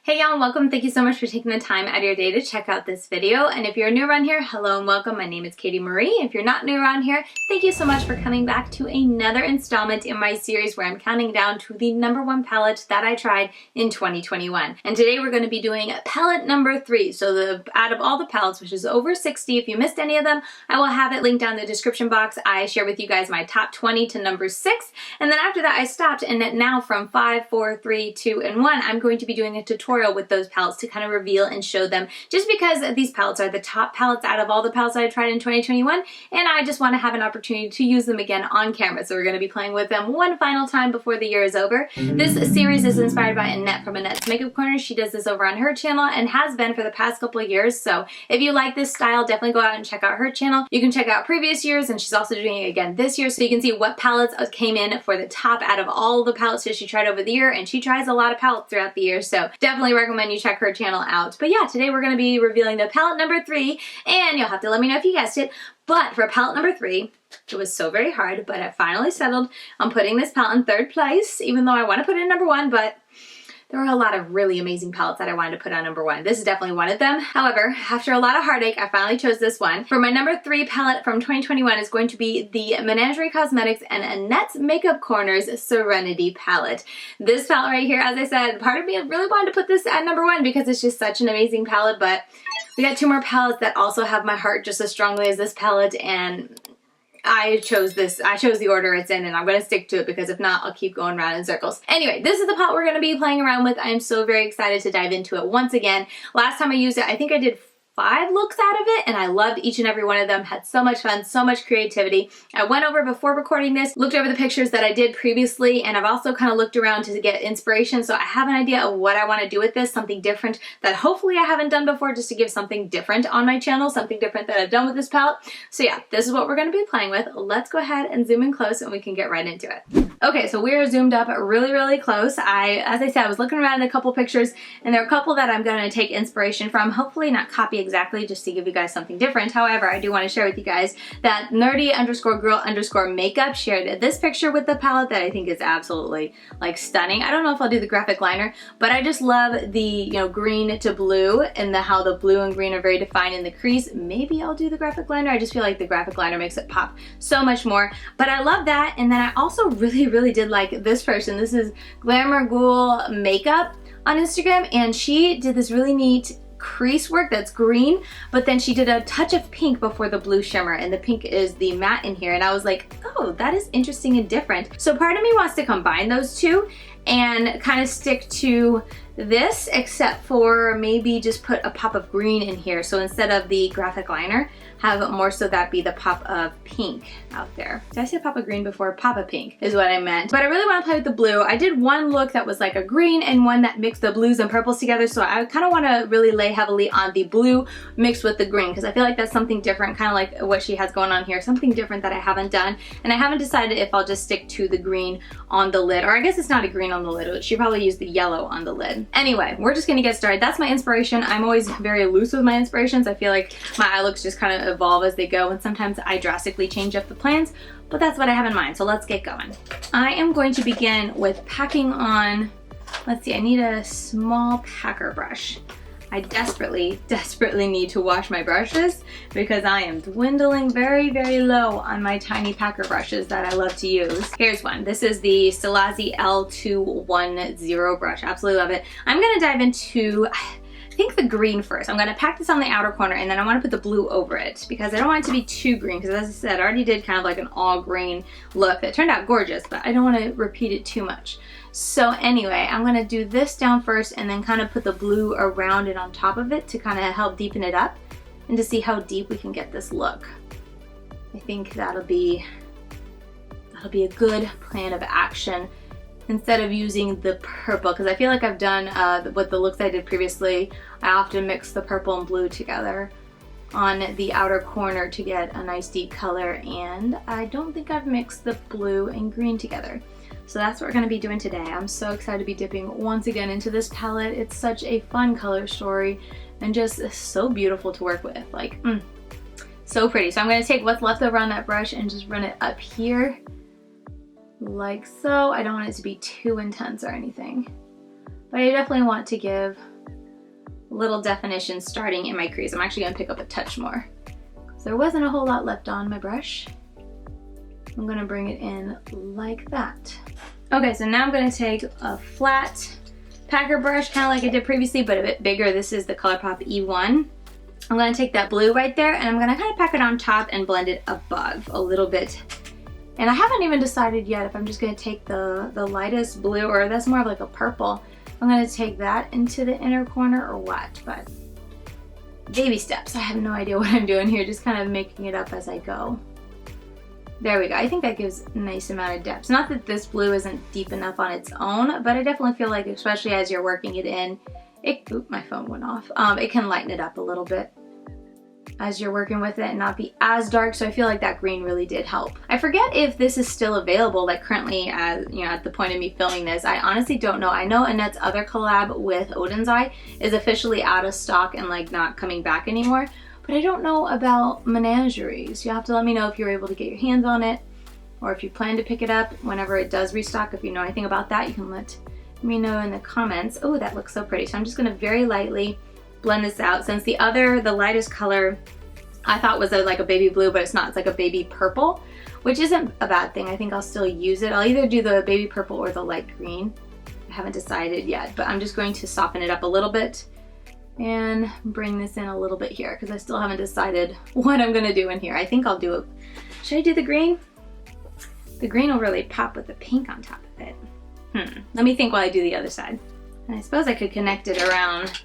Hey y'all, and welcome. Thank you so much for taking the time out of your day to check out this video. And if you're new around here, hello and welcome. My name is Katie Marie. If you're not new around here, thank you so much for coming back to another installment in my series where I'm counting down to the #1 palette that I tried in 2021. And today we're going to be doing palette number 3. So out of all the palettes, which is over 60, if you missed any of them, I will have it linked down in the description box. I share with you guys my top 20 to number 6. And then after that I stopped, and now from 5, 4, 3, 2, and 1, I'm going to be doing a tutorial with those palettes to kind of reveal and show them, just because these palettes are the top palettes out of all the palettes I tried in 2021, and I just want to have an opportunity to use them again on camera. So we're going to be playing with them one final time before the year is over. This series is inspired by Annette from Annette's Makeup Corner. She does this over on her channel and has been for the past couple of years. So if you like this style, definitely go out and check out her channel. You can check out previous years, and she's also doing it again this year, so you can see what palettes came in for the top out of all the palettes that she tried over the year. And she tries a lot of palettes throughout the year, so definitely recommend you check her channel out. But yeah, today we're going to be revealing the palette number 3, and you'll have to let me know if you guessed it. But for palette number 3, it was so very hard, but I finally settled on putting this palette in 3rd place, even though I want to put it in number 1, but there were a lot of really amazing palettes that I wanted to put on number 1. This is definitely one of them. However, after a lot of heartache, I finally chose this one. For my number 3 palette from 2021 is going to be the Menagerie Cosmetics and Annette's Makeup Corner's Serenity palette. This palette right here, as I said, part of me really wanted to put this at number 1 because it's just such an amazing palette, but we got 2 more palettes that also have my heart just as strongly as this palette, and I chose this. I chose the order it's in, and I'm going to stick to it because if not, I'll keep going around in circles. Anyway, this is the palette we're going to be playing around with. I am so very excited to dive into it once again. Last time I used it, I think I did 5 looks out of it, and I loved each and every one of them. Had so much fun, so much creativity. I went over before recording this, looked over the pictures that I did previously, and I've also kind of looked around to get inspiration, so I have an idea of what I want to do with this, something different that hopefully I haven't done before, just to give something different on my channel, something different that I've done with this palette. So yeah, this is what we're going to be playing with. Let's go ahead and zoom in close and we can get right into it. Okay, so we're zoomed up really, really close. As I said, I was looking around at a couple pictures, and there are a couple that I'm going to take inspiration from, hopefully not copy exactly, just to give you guys something different. However, I do want to share with you guys that nerdy_girl_makeup shared this picture with the palette that I think is absolutely like stunning. I don't know if I'll do the graphic liner, but I just love the green to blue, and how the blue and green are very defined in the crease. Maybe I'll do the graphic liner. I just feel like the graphic liner makes it pop so much more. But I love that. And then I also really did like this person. This is Glamour Ghoul Makeup on Instagram, and she did this really neat crease work that's green, but then she did a touch of pink before the blue shimmer, and the pink is the matte in here, and I was like, oh, that is interesting and different. So part of me wants to combine those two and kind of stick to this, except for maybe just put a pop of green in here. So instead of the graphic liner, have more so that be the pop of pink out there. Did I say pop of green before? Pop of pink is what I meant. But I really want to play with the blue. I did one look that was like a green and one that mixed the blues and purples together. So I kind of want to really lay heavily on the blue mixed with the green, because I feel like that's something different, kind of like what she has going on here. Something different that I haven't done. And I haven't decided if I'll just stick to the green on the lid, or I guess it's not a green on the lid. She probably used the yellow on the lid. Anyway, we're just going to get started. That's my inspiration. I'm always very loose with my inspirations. I feel like my eye looks just kind of evolve as they go, and sometimes I drastically change up the plans, but that's what I have in mind. So let's get going. I am going to begin with packing on, let's see, I need a small packer brush. I desperately need to wash my brushes because I am dwindling very low on my tiny packer brushes that I love to use. Here's one. This is the Stilazi L210 brush. Absolutely love it. I'm gonna dive into, I think, the green first. I'm going to pack this on the outer corner, and then I want to put the blue over it because I don't want it to be too green, because as I said, I already did kind of like an all green look that turned out gorgeous, but I don't want to repeat it too much. So anyway, I'm going to do this down first and then kind of put the blue around it on top of it to kind of help deepen it up and to see how deep we can get this look. I think that'll be a good plan of action, instead of using the purple, because I feel like I've done with the looks I did previously. I often mix the purple and blue together on the outer corner to get a nice deep color, and I don't think I've mixed the blue and green together. So that's what we're going to be doing today. I'm so excited to be dipping once again into this palette. It's such a fun color story and just so beautiful to work with. Like, So pretty. So I'm going to take what's left over on that brush and just run it up here like so. I don't want it to be too intense or anything, but I definitely want to give a little definition starting in my crease. I'm actually going to pick up a touch more because there wasn't a whole lot left on my brush. I'm going to bring it in like that. Okay, so now I'm going to take a flat packer brush, kind of like I did previously, but a bit bigger. This is the ColourPop E1. I'm going to take that blue right there and I'm going to kind of pack it on top and blend it above a little bit. And I haven't even decided yet if I'm just going to take the lightest blue, or that's more of like a purple. I'm going to take that into the inner corner or what, but baby steps. I have no idea what I'm doing here, just kind of making it up as I go. There we go. I think that gives a nice amount of depth. Not that this blue isn't deep enough on its own, but I definitely feel like, especially as you're working it in, oop, my phone went off. It can lighten it up a little bit as you're working with it and not be as dark. So I feel like that green really did help. I forget if this is still available, like currently, as you know, at the point of me filming this. I honestly don't know. I know Annette's other collab with Odin's Eye is officially out of stock and like not coming back anymore. But I don't know about Menagerie, so you'll have to let me know if you're able to get your hands on it, or if you plan to pick it up whenever it does restock. If you know anything about that, you can let me know in the comments. Oh, that looks so pretty. So I'm just gonna very lightly blend this out. Since the lightest color I thought was like a baby blue, but it's not, it's like a baby purple, which isn't a bad thing. I think I'll still use it. I'll either do the baby purple or the light green. I haven't decided yet, but I'm just going to soften it up a little bit and bring this in a little bit here because I still haven't decided what I'm gonna do in here. I think I'll do it. Should I do the green? The green will really pop with the pink on top of it. Let me think while I do the other side. And I suppose I could connect it around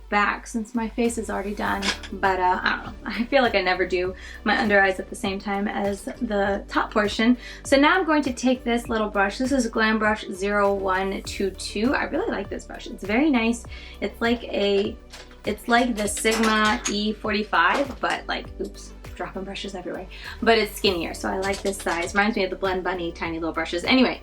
back since my face is already done, but I don't know. I feel like I never do my under eyes at the same time as the top portion. So now I'm going to take this little brush. This is Glam Brush 0122. I really like this brush. It's very nice. It's like the Sigma E45, but like, oops, dropping brushes everywhere. But it's skinnier, so I like this size. Reminds me of the Blend Bunny tiny little brushes. Anyway,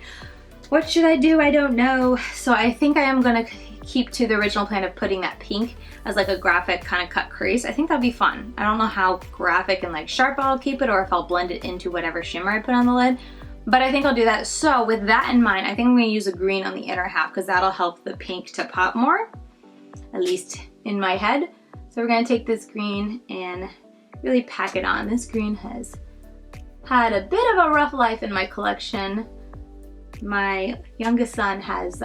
what should I do? I don't know. So I think I am gonna keep to the original plan of putting that pink as like a graphic kind of cut crease. I think that'll be fun. I don't know how graphic and like sharp I'll keep it, or if I'll blend it into whatever shimmer I put on the lid, but I think I'll do that. So with that in mind, I think I'm gonna use a green on the inner half because that'll help the pink to pop more, at least in my head. So we're gonna take this green and really pack it on. This green has had a bit of a rough life in my collection. My youngest son has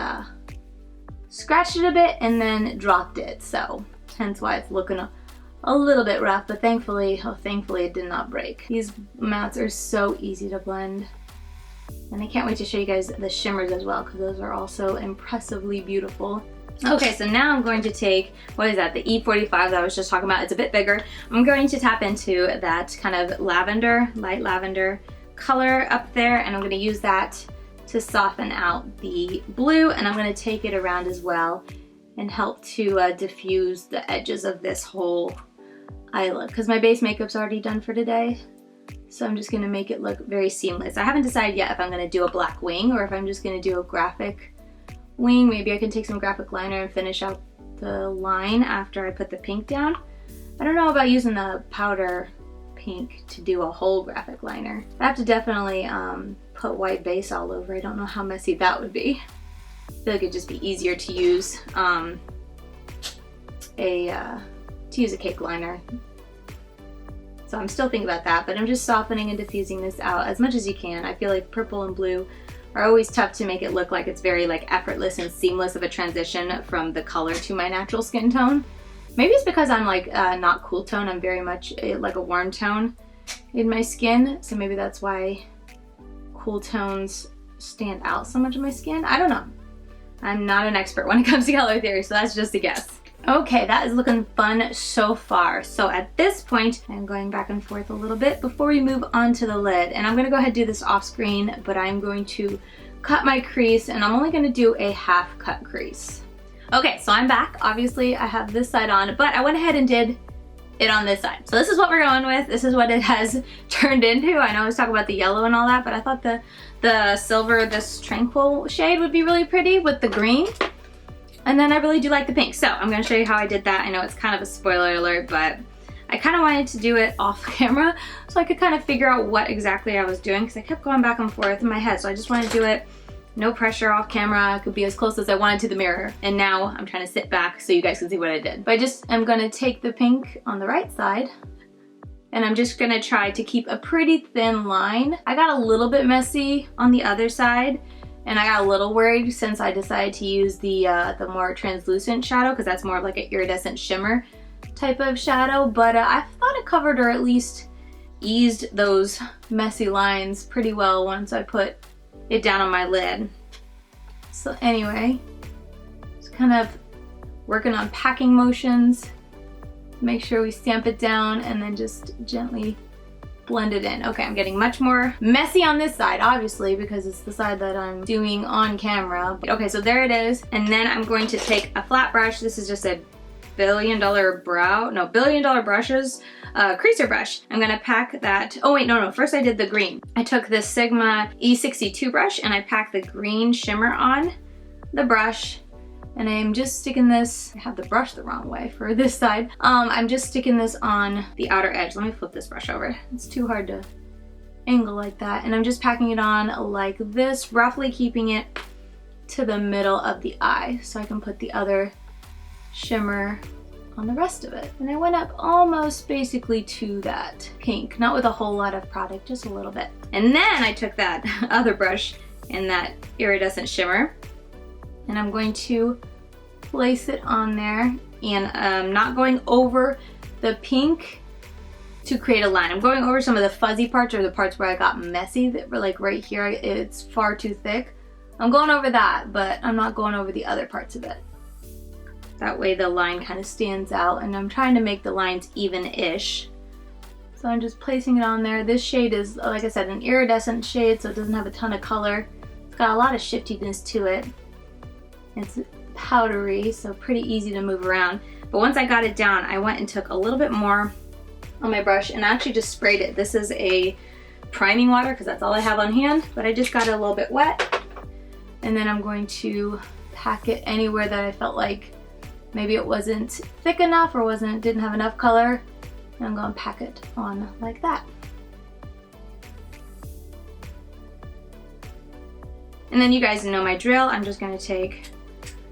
scratched it a bit and then dropped it, so hence why it's looking a little bit rough, but thankfully it did not break. These mats are so easy to blend, and I can't wait to show you guys the shimmers as well because those are also impressively beautiful. Okay, so now I'm going to take, what is that, the E45 that I was just talking about. It's a bit bigger. I'm going to tap into that kind of lavender, light lavender color up there, and I'm going to use that to soften out the blue, and I'm going to take it around as well and help to diffuse the edges of this whole eye look because my base makeup's already done for today, so I'm just going to make it look very seamless. I haven't decided yet if I'm going to do a black wing or if I'm just going to do a graphic wing. Maybe I can take some graphic liner and finish out the line after I put the pink down. I don't know about using the powder pink to do a whole graphic liner. I have to definitely put white base all over. I don't know how messy that would be. I feel like it'd just be easier to use a cake liner. So I'm still thinking about that, but I'm just softening and diffusing this out as much as you can. I feel like purple and blue are always tough to make it look like it's very like effortless and seamless of a transition from the color to my natural skin tone. Maybe it's because I'm like not cool tone. I'm very much like a warm tone in my skin, so maybe that's why cool tones stand out so much in my skin. I don't know. I'm not an expert when it comes to color theory, so that's just a guess. Okay, that is looking fun so far. So at this point, I'm going back and forth a little bit before we move on to the lid. And I'm gonna go ahead and do this off screen, but I'm going to cut my crease, and I'm only gonna do a half cut crease. Okay, so I'm back. Obviously, I have this side on, but I went ahead and did it on this side. So this is what we're going with. This is what it has turned into. I know I was talking about the yellow and all that, but I thought the silver, this tranquil shade would be really pretty with the green. And then I really do like the pink. So I'm gonna show you how I did that. I know it's kind of a spoiler alert, but I kind of wanted to do it off camera so I could kind of figure out what exactly I was doing, because I kept going back and forth in my head. So I just wanted to do it no pressure, off camera. I could be as close as I wanted to the mirror. And now I'm trying to sit back so you guys can see what I did. But I just am gonna take the pink on the right side, and I'm just gonna try to keep a pretty thin line. I got a little bit messy on the other side, and I got a little worried since I decided to use the more translucent shadow, because that's more of like an iridescent shimmer type of shadow, but I thought it covered, or at least eased those messy lines pretty well once I put it down on my lid. So anyway, just kind of working on packing motions. Make sure we stamp it down and then just gently blend it in. Okay, I'm getting much more messy on this side, obviously, because it's the side that I'm doing on camera. Okay, so there it is. And then I'm going to take a flat brush. This is just a billion dollar brushes creaser brush. I'm gonna pack that. Oh wait, no, first I did the green. I took this Sigma E62 brush and I packed the green shimmer on the brush, and I'm just sticking this, I have the brush the wrong way for this side. I'm just sticking this on the outer edge. Let me flip this brush over. It's too hard to angle like that. And I'm just packing it on like this, roughly keeping it to the middle of the eye so I can put the other shimmer on the rest of it. And I went up almost basically to that pink, not with a whole lot of product, just a little bit. And then I took that other brush and that iridescent shimmer, and I'm going to place it on there, and I'm not going over the pink to create a line. I'm going over some of the fuzzy parts, or the parts where I got messy, that were like right here, it's far too thick. I'm going over that, but I'm not going over the other parts of it. That way the line kind of stands out, and I'm trying to make the lines even-ish. So I'm just placing it on there. This shade is, like I said, an iridescent shade, so it doesn't have a ton of color. It's got a lot of shiftiness to it. It's powdery, so pretty easy to move around. But once I got it down, I went and took a little bit more on my brush and actually just sprayed it. This is a priming water, because that's all I have on hand, but I just got it a little bit wet. And then I'm going to pack it anywhere that I felt like maybe it wasn't thick enough or didn't have enough color. And I'm going to pack it on like that. And then you guys know my drill. I'm just going to take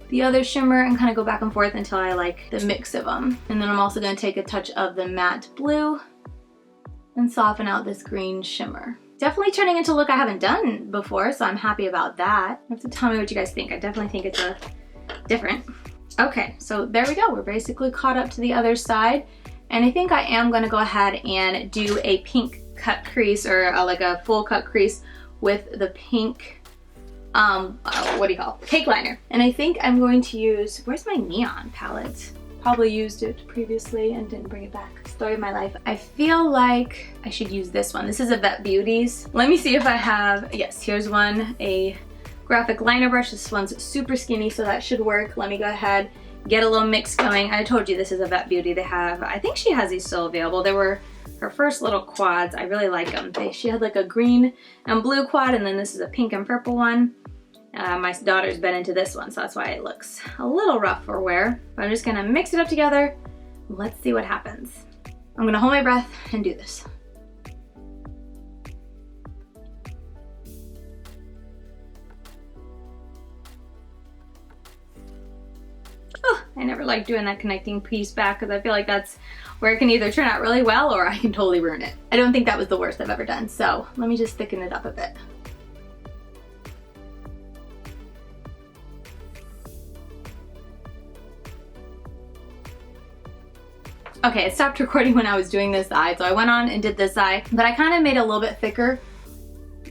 the other shimmer and kind of go back and forth until I like the mix of them. And then I'm also going to take a touch of the matte blue and soften out this green shimmer. Definitely turning into a look I haven't done before, so I'm happy about that. You have to tell me what you guys think. I definitely think it's different. Okay, so there we go. We're basically caught up to the other side. And I think I am gonna go ahead and do a pink cut crease, or like a full cut crease with the pink, what do you call it? Cake liner. And I think I'm going to use, where's my neon palette? Probably used it previously and didn't bring it back. Story of my life. I feel like I should use this one. This is a Vet Beauties. Let me see if I have, yes, here's one, a graphic liner brush. This one's super skinny, so that should work. Let me go ahead, get a little mix going. I told you this is a Vet Beauty. They have, I think she has these still available. They were her first little quads. I really like them. She had like a green and blue quad, and then this is a pink and purple one. My daughter's been into this one, so that's why it looks a little rough for wear. But I'm just gonna mix it up together. Let's see what happens. I'm gonna hold my breath and do this. Oh, I never like doing that connecting piece back, because I feel like that's where it can either turn out really well or I can totally ruin it. I don't think that was the worst I've ever done, so let me just thicken it up a bit. Okay, it stopped recording when I was doing this eye, so I went on and did this eye, but I kind of made it a little bit thicker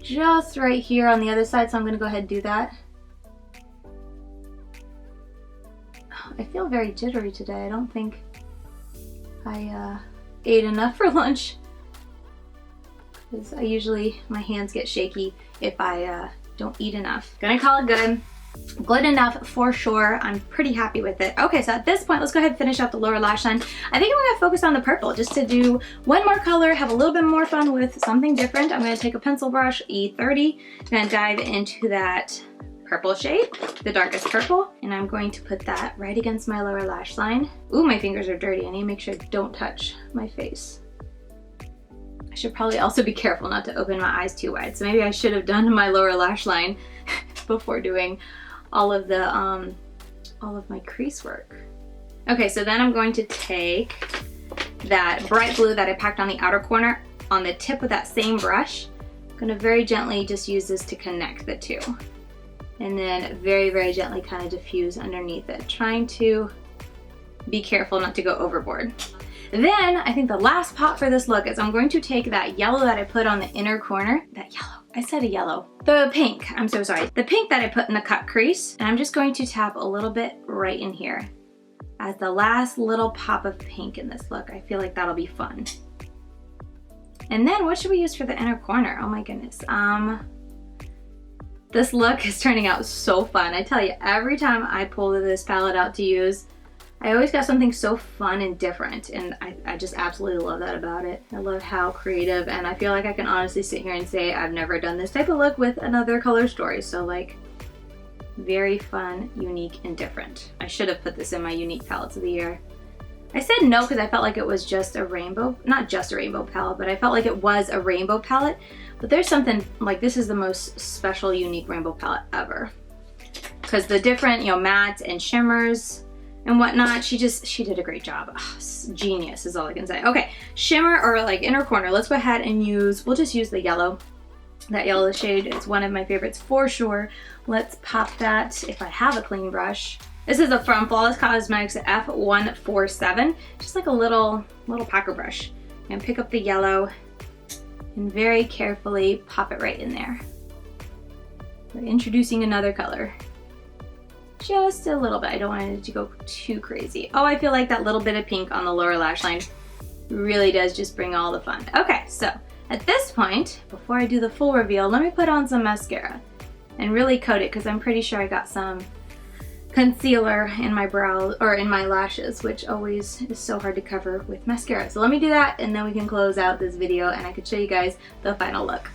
just right here on the other side, so I'm gonna go ahead and do that. I feel very jittery today. I don't think I ate enough for lunch, because my hands get shaky if I don't eat enough. Gonna call it good. Good enough for sure. I'm pretty happy with it. Okay, so at this point, let's go ahead and finish out the lower lash line. I think I'm gonna focus on the purple just to do one more color, have a little bit more fun with something different. I'm gonna take a pencil brush, E30, I'm gonna dive into that purple shade, the darkest purple, and I'm going to put that right against my lower lash line. Ooh, my fingers are dirty. I need to make sure I don't touch my face. I should probably also be careful not to open my eyes too wide. So maybe I should have done my lower lash line before doing all of my crease work. Okay, so then I'm going to take that bright blue that I packed on the outer corner on the tip of that same brush. I'm gonna very gently just use this to connect the two. And then very, very gently kind of diffuse underneath it, trying to be careful not to go overboard. Then I think the last pot for this look is I'm going to take that yellow that I put on the inner corner, I said a yellow. The pink, I'm so sorry. The pink that I put in the cut crease, and I'm just going to tap a little bit right in here as the last little pop of pink in this look. I feel like that'll be fun. And then what should we use for the inner corner? Oh my goodness. This look is turning out so fun. I tell you, every time I pull this palette out to use, I always got something so fun and different, and I just absolutely love that about it. I love how creative, and I feel like I can honestly sit here and say I've never done this type of look with another color story. So like, very fun, unique, and different. I should have put this in my unique palettes of the year. I said no because I felt like it was just a rainbow, not just a rainbow palette, but I felt like it was a rainbow palette. But there's something, like this is the most special, unique rainbow palette ever. Because the different, mattes and shimmers and whatnot, she did a great job. Oh, genius is all I can say. Okay, shimmer or like inner corner, let's go ahead and we'll just use the yellow. That yellow shade is one of my favorites for sure. Let's pop that if I have a clean brush. This is from Flawless Cosmetics F147, just like a little packer brush. And pick up the yellow and very carefully pop it right in there. We're introducing another color. Just a little bit. I don't want it to go too crazy. Oh, I feel like that little bit of pink on the lower lash line really does just bring all the fun. Okay, so at this point, before I do the full reveal, let me put on some mascara and really coat it because I'm pretty sure I got some concealer in my brows or in my lashes, which always is so hard to cover with mascara. So let me do that and then we can close out this video and I can show you guys the final look.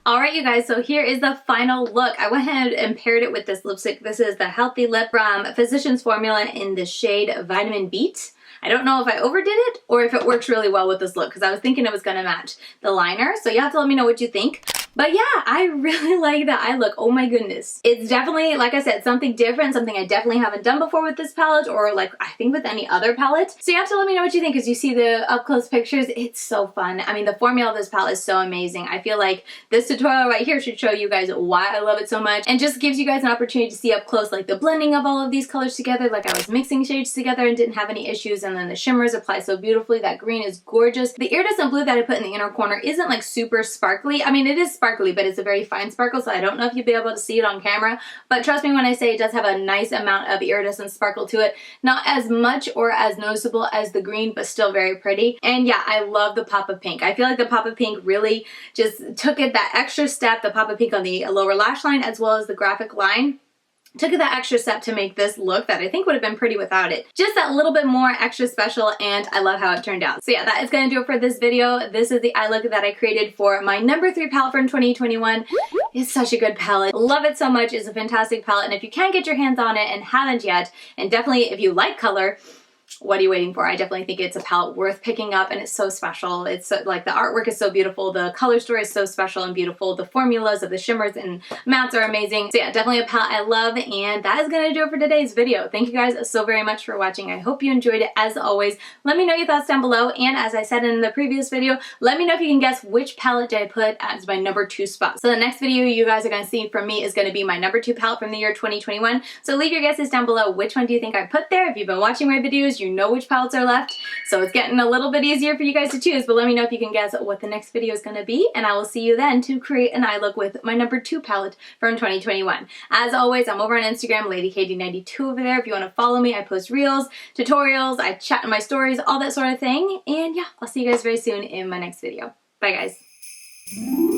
Alright you guys, so here is the final look. I went ahead and paired it with this lipstick. This is the Healthy Lip from Physicians Formula in the shade Vitamin Beet. I don't know if I overdid it or if it works really well with this look because I was thinking it was going to match the liner. So you have to let me know what you think. But yeah, I really like that eye look. Oh my goodness. It's definitely, like I said, something different, something I definitely haven't done before with this palette or like I think with any other palette. So you have to let me know what you think because you see the up close pictures. It's so fun. I mean, the formula of this palette is so amazing. I feel like this tutorial right here should show you guys why I love it so much and just gives you guys an opportunity to see up close like the blending of all of these colors together. Like I was mixing shades together and didn't have any issues, and then the shimmers apply so beautifully. That green is gorgeous. The iridescent blue that I put in the inner corner isn't like super sparkly. I mean, it is sparkly, but it's a very fine sparkle, so I don't know if you'll be able to see it on camera, but trust me when I say it does have a nice amount of iridescent sparkle to it. Not as much or as noticeable as the green, but still very pretty. And yeah, I love the pop of pink. I feel like the pop of pink really just took it that extra step, the pop of pink on the lower lash line as well as the graphic line. Took it that extra step to make this look that I think would have been pretty without it. Just that little bit more extra special, and I love how it turned out. So yeah, that is going to do it for this video. This is the eye look that I created for my number 3 palette from 2021. It's such a good palette. Love it so much. It's a fantastic palette, and if you can get your hands on it and haven't yet, and definitely if you like color, what are you waiting for? I definitely think it's a palette worth picking up, and it's so special. It's so, like the artwork is so beautiful, the color story is so special and beautiful, the formulas of the shimmers and mattes are amazing. So yeah, definitely a palette I love, and that is gonna do it for today's video. Thank you guys so very much for watching. I hope you enjoyed it. As always, let me know your thoughts down below, and as I said in the previous video, let me know if you can guess which palette did I put as my number 2 spot. So the next video you guys are gonna see from me is gonna be my number 2 palette from the year 2021. So leave your guesses down below. Which one do you think I put there? If you've been watching my videos, you know which palettes are left, so it's getting a little bit easier for you guys to choose, but let me know if you can guess what the next video is going to be, and I will see you then to create an eye look with my number 2 palette from 2021. As always, I'm over on Instagram, LadyKD92 over there. If you want to follow me, I post reels, tutorials, I chat in my stories, all that sort of thing, and yeah, I'll see you guys very soon in my next video. Bye guys.